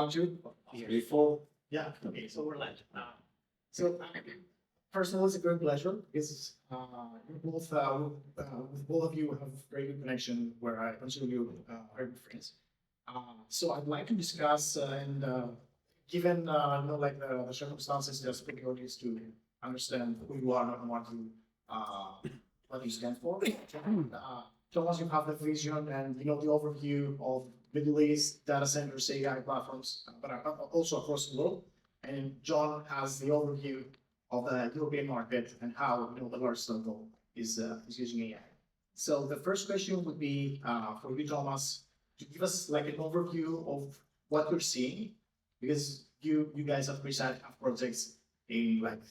Before. Yeah, okay, so we're live. First of all, it's a great pleasure because both, with both of you have very good connection where I consider you very good friends. So I'd like to discuss and given the circumstances, just for the audience to understand who you are and what you stand for. Thomas, you have the vision and the overview of Middle East data centers, AI platforms, but also across the world. And John has the overview of the European market and how the large circle is using AI. So the first question would be for you, Thomas, to give us like an overview of what you're seeing, because you guys at Presight have projects in like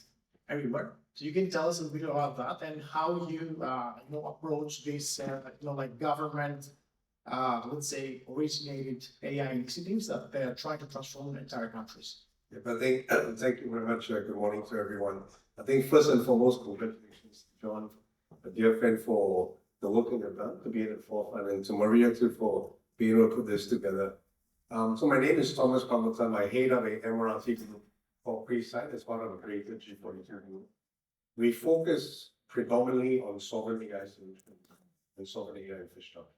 everywhere. So you can tell us a bit about that and how you approach this like government let's say originated AI initiatives that they are trying to transform entire countries. Yeah, but thank you very much. Good morning to everyone. I think first and foremost, congratulations to John, a dear friend, for the work that you've done to be at the forefront, and to Maria too for being able to put this together. So my name is Thomas Pramotedham. I head up a MRRT group for Presight as part of a greater G42 group. We focus predominantly on sovereign AI solutions and sovereign AI infrastructure.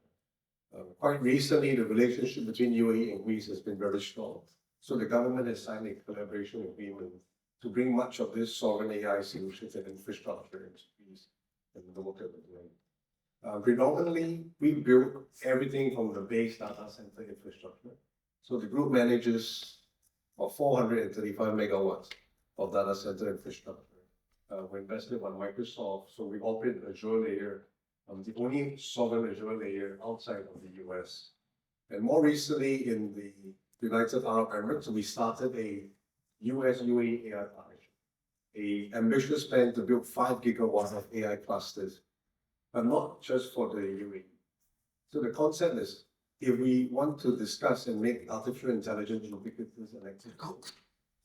Quite recently, the relationship between UAE and Greece has been very strong. So the government has signed a collaboration agreement to bring much of this sovereign AI solutions and infrastructure into Greece and the work that we're doing. Predominantly, we build everything from the base data center infrastructure. So the group manages 435 megawatts of data center infrastructure. We're invested on Microsoft, so we operate Azure layer, the only sovereign Azure layer outside of the US. And more recently, in the United Arab Emirates, we started a US-UAE AI partnership, an ambitious plan to build 5 gigawatts of AI clusters, but not just for the UAE. So the concept is, if we want to discuss and make artificial intelligence ubiquitous and accessible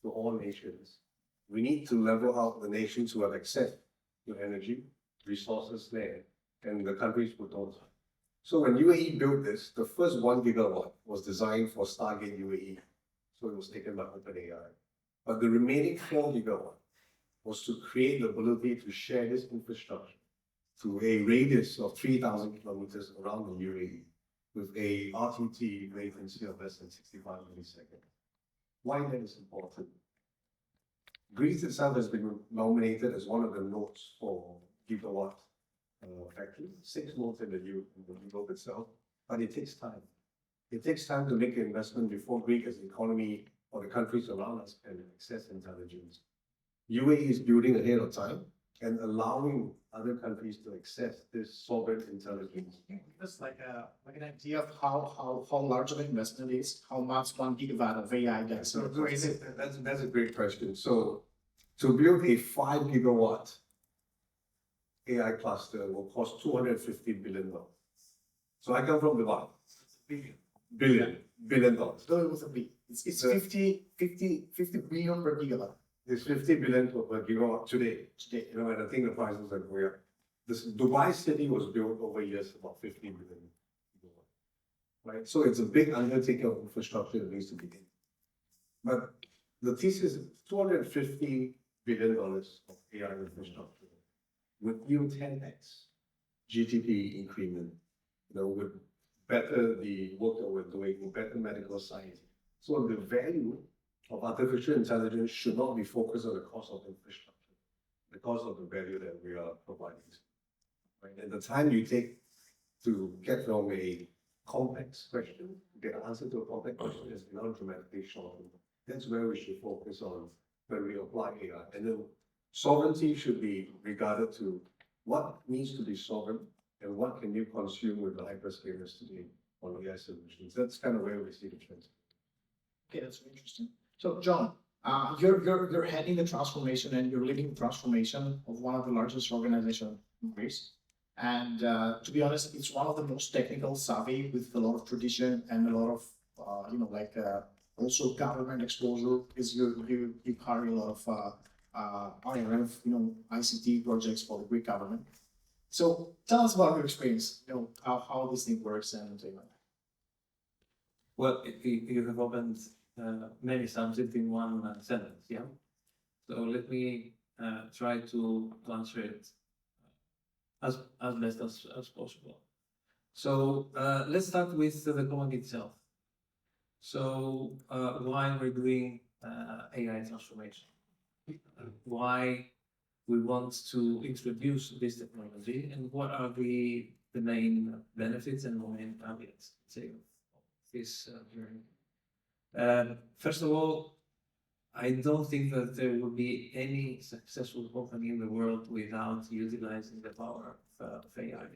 to all nations, we need to level out the nations who have access to energy, resources there, and the countries who don't. So when UAE built this, the first 1 gigawatt was designed for Stargate UAE, so it was taken by OpenAI. But the remaining 4 gigawatt was to create the ability to share this infrastructure to a radius of 3,000 kilometers around the UAE with a RTT latency of less than 65 milliseconds. Why that is important? Greece itself has been nominated as one of the nodes for gigawatt factory, 6 nodes in the globe itself, but it takes time. It takes time to make an investment before Greece as an economy or the countries around us can access intelligence. UAE is building ahead of time and allowing other countries to access this sovereign intelligence. Give us like an idea of how large of an investment is, how much 1 gigawatt of AI gets. So that's a great question. So to build a 5 gigawatt AI cluster will cost $250 billion. So I come from Dubai. Billion dollars. So it was a B. It's 50 billion per gigawatt. It's 50 billion per gigawatt today. And I think the prices are going up. This Dubai city was built over years, about 15 billion gigawatt. Right? So it's a big undertaking of infrastructure that needs to be in. But the thesis is $250 billion of AI infrastructure with yield 10x GDP increment, with better the work that we're doing, better medical science. So the value of artificial intelligence should not be focused on the cost of infrastructure, the cost of the value that we are providing. Right? And the time you take to get from a complex question, get an answer to a complex question is now dramatically shortened. That's where we should focus on when we apply AI. And then sovereignty should be regarded to what needs to be sovereign and what can you consume with the hyperscalers today on AI solutions. That's kind of where we see the trends. Okay, that's interesting. So, John, you're heading the transformation and you're leading the transformation of one of the largest organizations in Greece. And to be honest, it's one of the most technical savvy with a lot of tradition and a lot of, also government exposure, because you carry a lot of IRF, ICT projects for the Greek government. So tell us about your experience, how this thing works and Well, you have opened many subjects in one sentence. Yeah. So let me try to answer it as best as possible. So let's start with the company itself. So why we're doing AI transformation? Why we want to introduce this technology, and what are the main benefits and the main caveats, say, of this journey? First of all, I don't think that there will be any successful company in the world without utilizing the power of AI.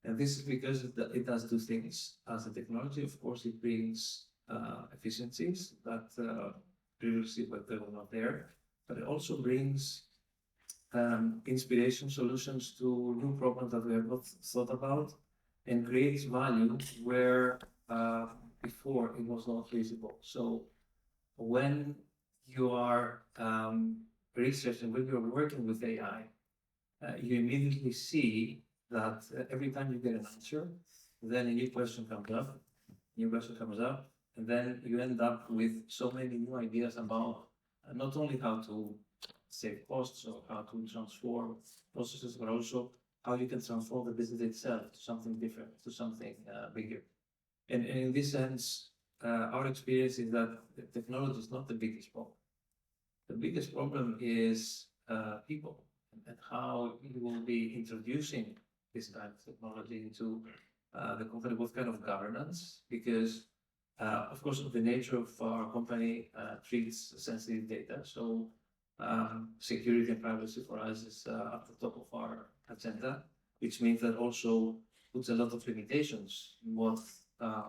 And this is because it does two things. As a technology, of course, it brings efficiencies that previously were not there, but it also brings inspiration, solutions to new problems that we have not thought about, and creates value where before it was not visible. So when you are researching, when you're working with AI, you immediately see that every time you get an answer, then a new question comes up, and then you end up with so many new ideas about not only how to save costs or how to transform processes, but also how you can transform the business itself to something different, to something bigger. And in this sense, our experience is that technology is not the biggest problem. The biggest problem is people, and how you will be introducing this kind of technology into the company, what kind of governance, because of course the nature of our company treats sensitive data, so security and privacy for us is at the top of our agenda, which means that also puts a lot of limitations in what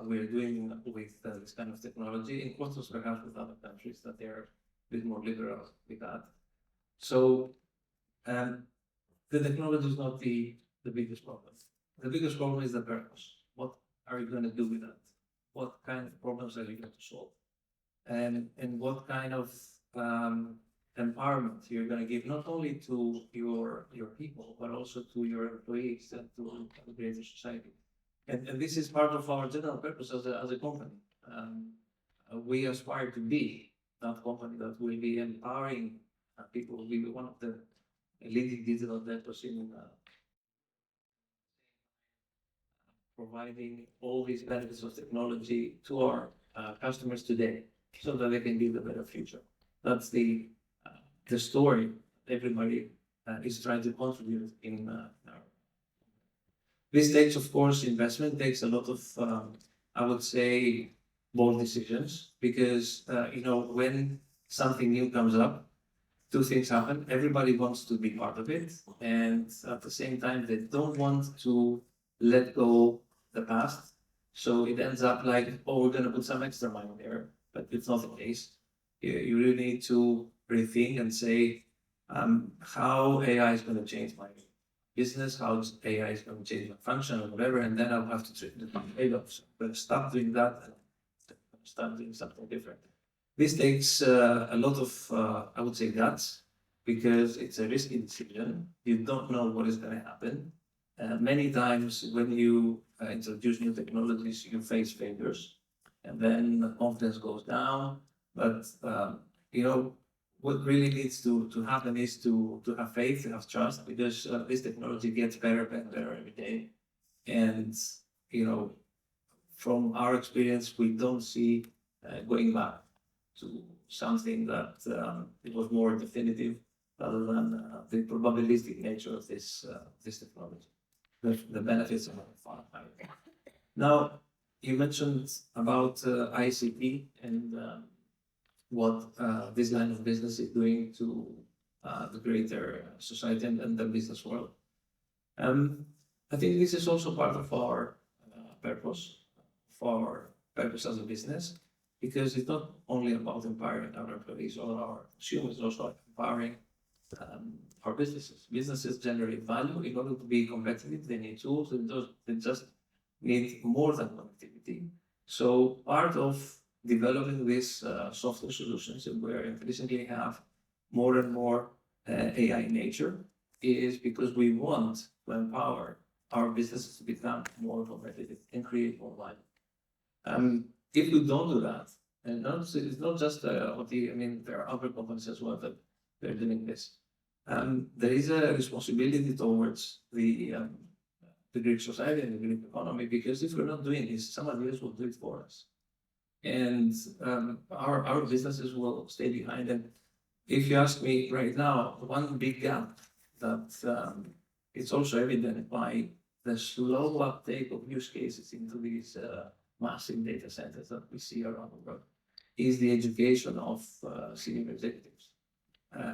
we're doing with this kind of technology, in contrast perhaps with other countries that they're a bit more liberal with that. So the technology is not the biggest problem. The biggest problem is the purpose. What are you going to do with that? What kind of problems are you going to solve? And what kind of empowerment you're going to give not only to your people, but also to your employees and to the greater society. And this is part of our general purpose as a company. We aspire to be that company that will be empowering people, will be one of the leading digital networks in providing all these benefits of technology to our customers today, so that they can build a better future. That's the story everybody is trying to contribute in our. This takes, of course, investment, takes a lot of, I would say, bold decisions, because, when something new comes up, two things happen. Everybody wants to be part of it, and at the same time, they don't want to let go the past. So it ends up like, oh, we're going to put some extra money there, but it's not the case. You really need to rethink and say how AI is going to change my business, how AI is going to change my function or whatever, and then I'll have to treat the trade-offs. But stop doing that and start doing something different. This takes a lot of, I would say, guts, because it's a risky decision. You don't know what is going to happen. Many times when you introduce new technologies, you face failures, and then the confidence goes down. But what really needs to happen is to have faith, to have trust, because this technology gets better and better every day. And from our experience, we don't see going back to something that it was more definitive, rather than the probabilistic nature of this technology. The benefits are far higher. Now, you mentioned about ICT and what this line of business is doing to the greater society and the business world. I think this is also part of our purpose as a business, because it's not only about empowering our employees or our consumers, it's also empowering our businesses. Businesses generate value. In order to be competitive, they need tools, and they just need more than connectivity. So part of developing these software solutions, and where increasingly have more and more AI in nature, is because we want to empower our businesses to become more competitive and create more value. If we don't do that, And it's not just OT. I mean, there are other companies as well that they're doing this. There is a responsibility towards the Greek society and the Greek economy, because if we're not doing this, somebody else will do it for us, and our businesses will stay behind. And if you ask me right now, one big gap that it's also evident by the slow uptake of use cases into these massive data centers that we see around the world is the education of senior executives.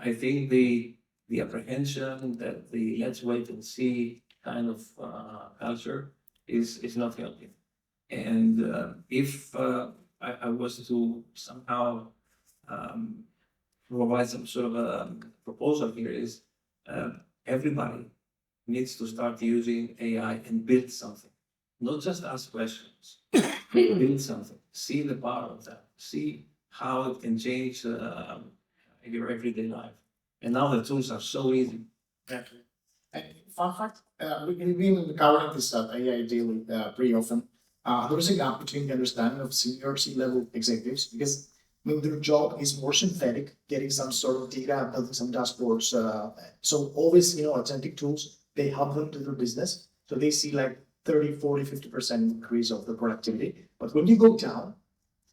I think the apprehension that the let's wait and see kind of culture is not healthy. And if I was to somehow provide some sort of a proposal here, is everybody needs to start using AI and build something, not just ask questions, build something, see the power of that, see how it can change your everyday life. And now the tools are so easy. Exactly. And fun fact, we've been covering this AI daily pretty often. There is a gap between the understanding of senior C-level executives, because I mean, their job is more synthetic, getting some sort of data, building some dashboards. So always, agentic tools, they help them to their business. So they see like 30, 40, 50% increase of the productivity. But when you go down,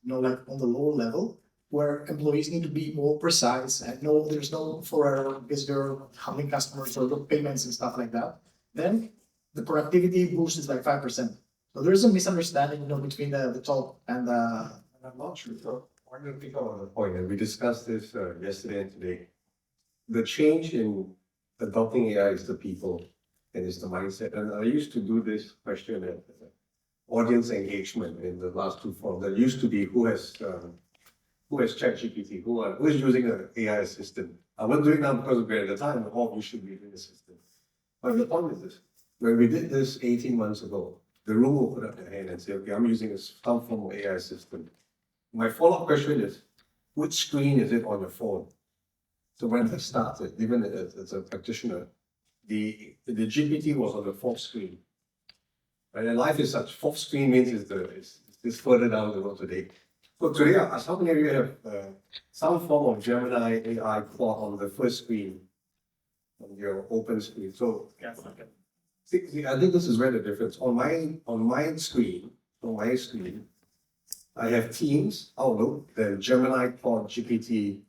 like on the lower level, where employees need to be more precise and know there's no for error because they're handling customers or payments and stuff like that, then the productivity boost is like 5%. So there's a misunderstanding, between the top and the. I'm not sure. So I'm going to pick up on the point, and we discussed this yesterday and today. The change in adopting AI is the people and it's the mindset. And I used to do this question at audience engagement in the last two forums. There used to be who has ChatGPT, who is using an AI assistant. I wasn't doing that because we're at the time, you should be using assistant. But the point is this: when we did this 18 months ago, the room will put up their hand and say, okay, I'm using some form of AI assistant. My follow-up question is, which screen is it on your phone? So when I started, even as a practitioner, the GPT was on the fourth screen. Right? And life is such, fourth screen means it's further down the road today. So today, how many of you have some form of Gemini AI Claude on the first screen, on your open screen? So see, I think this is where the difference. On my screen, I have Teams, Outlook, then Gemini, Claude, GPT,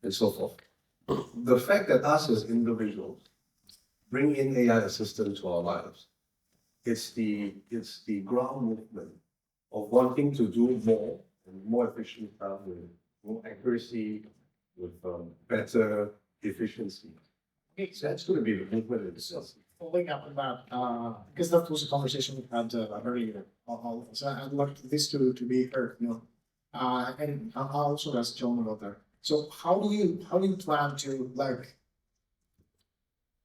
and so forth. The fact that us as individuals bring in AI assistant to our lives, it's the ground movement of wanting to do more and more efficient stuff with more accuracy, with better efficiency. Okay, So that's going to be the movement itself. Following up on that, because that was a conversation we had earlier on all of us. I'd like this to be heard, and I'll also ask John about that. So how do you plan to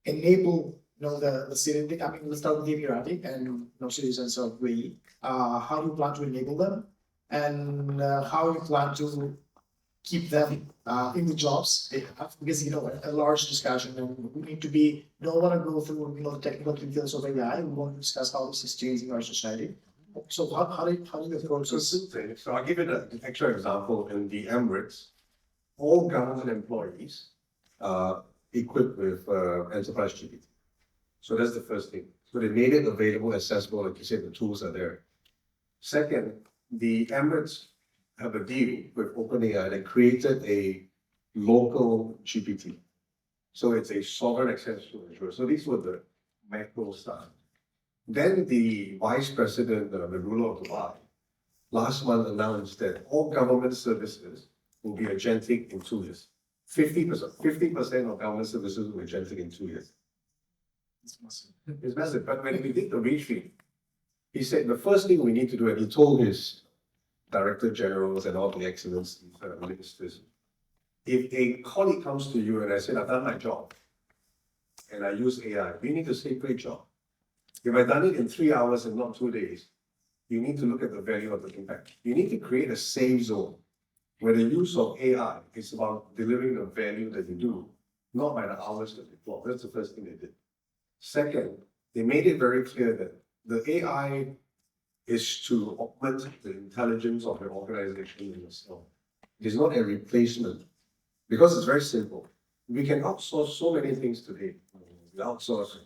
enable the citizen? I mean, let's start with the Emirati and citizens of UAE. How do you plan to enable them, and how do you plan to keep them in the jobs they have? Because a large discussion, and we need to be. Don't want to go through the technical details of AI. We want to discuss how this is changing our society. So how do you approach this? So I'll give you an actual example. In the Emirates, all government employees are equipped with enterprise GPT. So that's the first thing. So they made it available, accessible, like you said, the tools are there. Second, the Emirates have a deal with OpenAI that created a local GPT. So it's a sovereign access to Azure. So these were the macro stuff. Then the vice president, the ruler of Dubai, last month announced that all government services will be agentic in 2 years. 50% of government services will be agentic in 2 years. It's massive. But when we did the retreat, he said the first thing we need to do, and he told his director generals and all the excellence ministers, if a colleague comes to you and I said, I've done my job and I use AI, you need to say, great job. If I've done it in 3 hours and not 2 days, you need to look at the value of the impact. You need to create a safe zone where the use of AI is about delivering the value that you do, not by the hours that you plot. That's the first thing they did. Second, they made it very clear that the AI is to augment the intelligence of the organization in itself. It is not a replacement, because it's very simple. We can outsource so many things today. We outsource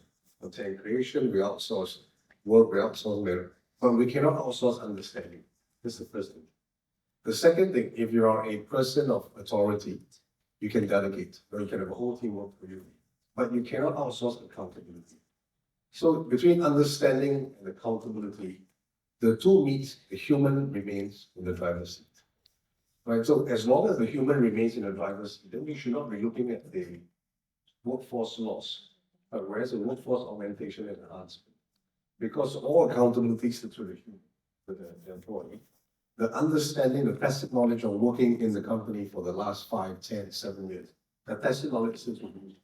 content creation, we outsource work, we outsource matter, but we cannot outsource understanding. That's the first thing. The second thing, if you are a person of authority, you can delegate, or you can have a whole team work for you, but you cannot outsource accountability. So between understanding and accountability, the two meet, the human remains in the driver's seat. Right? So as long as the human remains in the driver's seat, then we should not be looking at the workforce loss, whereas the workforce augmentation and enhancement. Because all accountability sits with the human, with the employee. The understanding, the tacit knowledge of working in the company for the last 5, 10, 7 years, the tacit knowledge sits with you.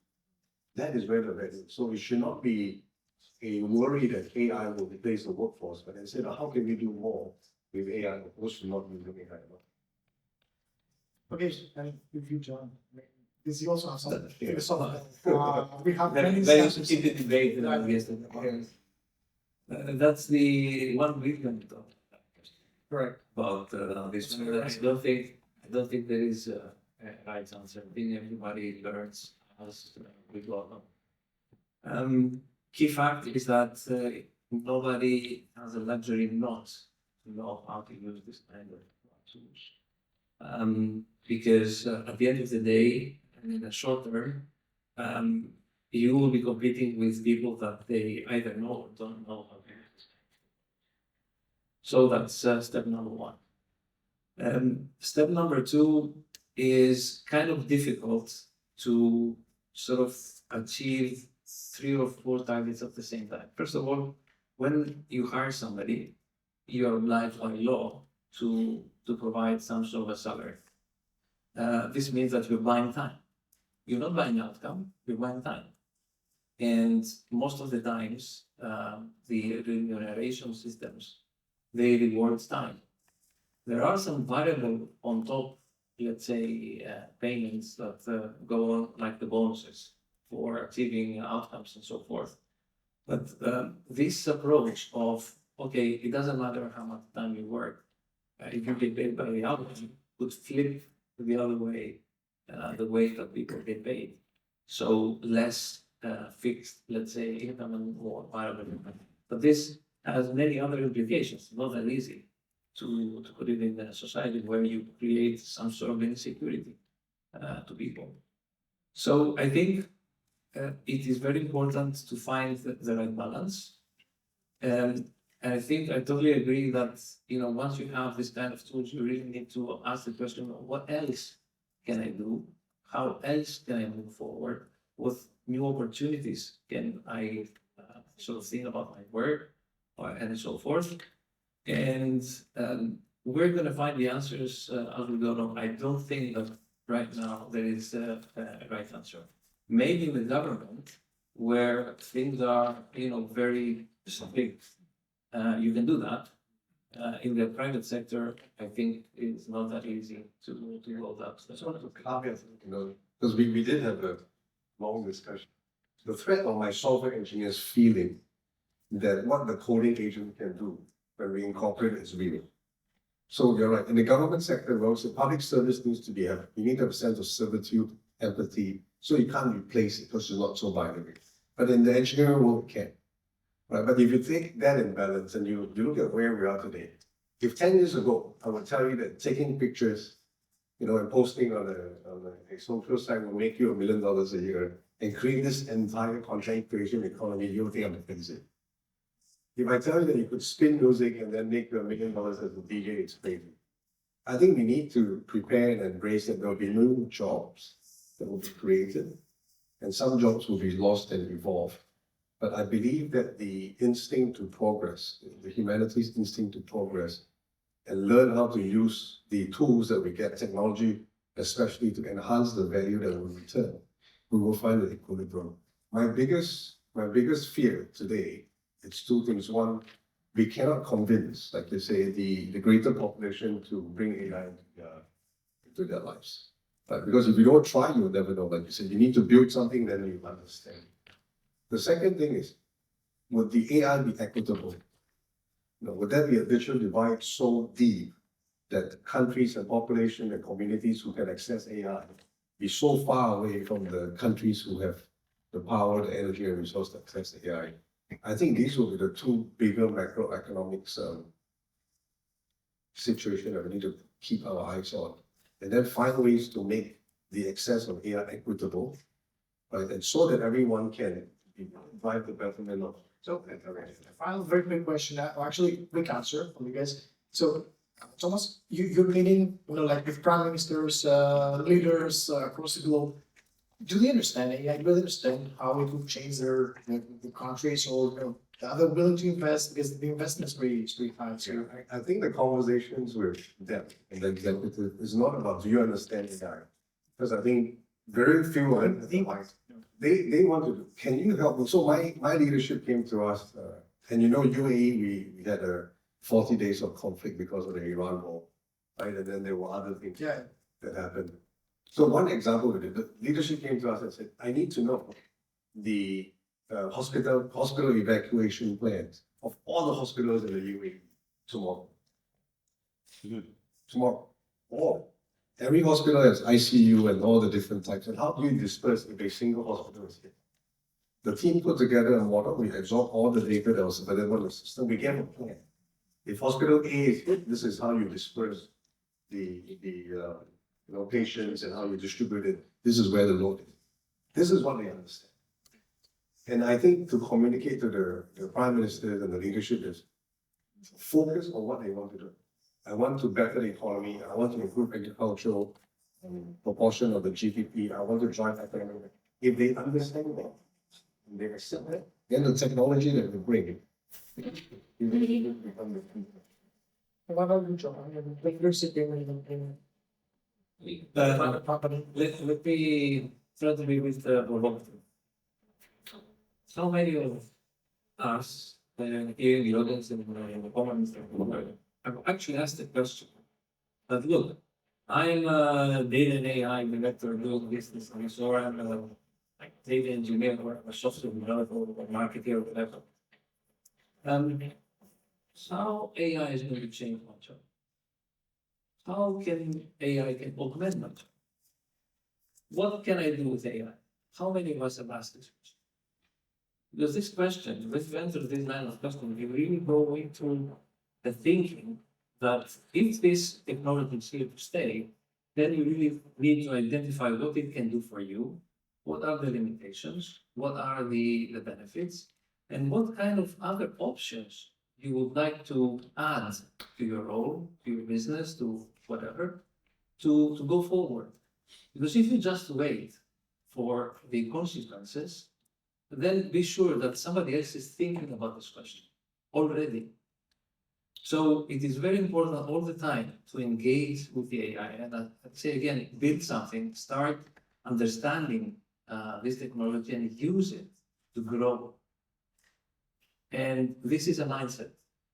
That is where the value. So it should not be a worry that AI will replace the workforce, but instead, how can we do more with AI opposed to not using AI? Okay, and with you, John. Because you also have some Yeah. philosophical. We have Very many very sessions. heated debate yesterday. That's the one we're going to talk Correct. about this. I don't think there is a right answer. I think everybody learns as we go along. Key fact is that nobody has a luxury not to know how to use this kind of tools. Because at the end of the day, and in the short term, you will be competing with people that they either know or don't know how to use this. So that's step number one. Step number two is kind of difficult to sort of achieve 3 or 4 targets at the same time. First of all, when you hire somebody, you are obliged by law to provide some sort of a salary. This means that you're buying time. You're not buying outcome, you're buying time. And most of the times, the remuneration systems, they reward time. There are some variable on top, let's say, payments that go on, like the bonuses for achieving outcomes and so forth. But this approach of, okay, it doesn't matter how much time you work, if you get paid by the outcome, would flip the other way, the way that people get paid. So less fixed, let's say, income and more variable income. But this has many other implications, not that easy to put it in a society where you create some sort of insecurity to people. So I think it is very important to find the right balance. And I think I totally agree that, once you have this kind of tools, you really need to ask the question, what else can I do? How else can I move forward? What new opportunities can I sort of think about my work and so forth? And we're going to find the answers as we go along. I don't think that right now there is a right answer. Maybe in the government, where things are, very specific, you can do that. In the private sector, I think it's not that easy to roll that. That's one of the caveats, because we did have a long discussion. The threat of my software engineers feeling that what the coding agent can do when we incorporate it is real. So you're right. In the government sector, also public service needs to be you need to have a sense of servitude, empathy. So you can't replace it because it's not so binary. But in the engineering world, you can. Right? But if you take that in balance and you look at where we are today, if 10 years ago, I would tell you that taking pictures, and posting on a social site will make you $1 million a year and create this entire content creation economy, you think I'm crazy. If I tell you that you could spin music and then make $1 million as a DJ, it's crazy. I think we need to prepare and embrace that there will be new jobs that will be created, and some jobs will be lost and evolve. But I believe that the instinct to progress, the humanity's instinct to progress, and learn how to use the tools that we get, technology, especially to enhance the value that we return, we will find an equilibrium. My biggest fear today, it's 2 things. One, we cannot convince, like they say, the greater population to bring AI into their lives. Right? Because if you don't try, you'll never know. Like you said, you need to build something, then you understand. The second thing is, would the AI be equitable? would there be a digital divide so deep that countries and population and communities who can access AI be so far away from the countries who have the power, the energy, and resource to access the AI? I think these will be the two bigger macroeconomics situation that we need to keep our eyes on, and then find ways to make the access of AI equitable, right? And so that everyone can drive the betterment of. So, final very quick question, actually quick answer from you guys. So, Thomas, you're meeting, like with prime ministers, leaders across the globe. Do they understand AI? Do they understand how it will change their the countries, or are they willing to invest because the investment is pretty high? So, I think the conversations with them and the executive is not about do you understand AI, because I think very few of them they want to do. Can you help me? So my leadership came to us, and UAE we had a 40 days of conflict because of the Iran war, right? And then there were other things that happened. So one example of it, the leadership came to us and said, I need to know the hospital evacuation plans of all the hospitals in the UAE tomorrow. Tomorrow. All. Every hospital has ICU and all the different types. And how do you disperse if a single hospital is hit? The team put together a model. We absorbed all the data that was available in the system. We gave a plan. If hospital A is hit, this is how you disperse the patients and how you distribute it. This is where the load is. This is what they understand. And I think to communicate to the prime ministers and the leadership is focus on what they want to do. I want to better the economy. I want to improve agricultural proportion of the GDP. I want to drive economic. If they understand that, and they accept that, then the technology that we bring, what about you, John? Like you're sitting in let me try to be with provocative. How many of us here in the audience and in the comments I've actually asked the question that look, I'm a data and AI director doing business, or I'm a data engineer or a software developer or marketer or whatever. How AI is going to change my job? How can AI augment my job? What can I do with AI? How many of us have asked this question? Because this question, if you answer this line of question, you really go into the thinking that if this technology is here to stay, then you really need to identify what it can do for you, what are the limitations, what are the benefits, and what kind of other options you would like to add to your role, to your business, to whatever, to go forward. Because if you just wait for the consequences, then be sure that somebody else is thinking about this question already. So it is very important all the time to engage with the AI. And I'd say again, build something, start understanding this technology and use it to grow. And this is a mindset.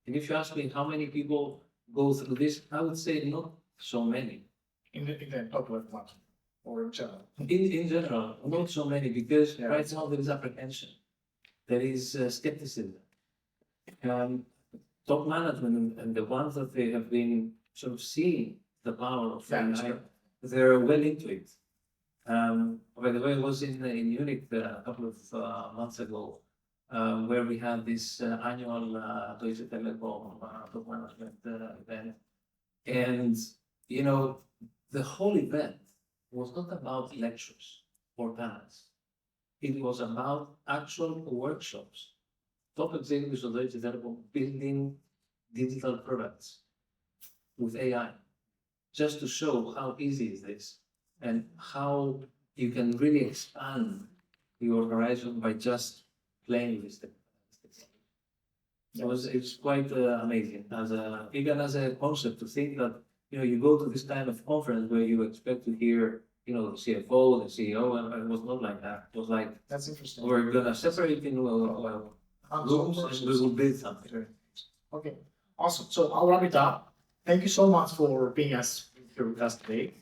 And if you ask me how many people go through this, I would say not so many. In the top one or in general? In general, not so many, because right now there is apprehension, there is skepticism. Top management and the ones that they have been sort of seeing the power of AI, they're well into it. By the way, I was in Munich a couple of months ago, where we had this annual Deutsche Telekom top management event. And, the whole event was not about lectures or panels. It was about actual workshops. Top executives of Deutsche Telekom building digital products with AI, just to show how easy is this and how you can really expand your horizon by just playing with this technology. It's quite amazing even as a concept to think that you go to this kind of conference where you expect to hear the CFO, the CEO, and it was not like that. It was like, that's interesting. We're gonna separate in rooms and we will build something. Okay, awesome. So I'll wrap it up. Thank you so much for being here with us today.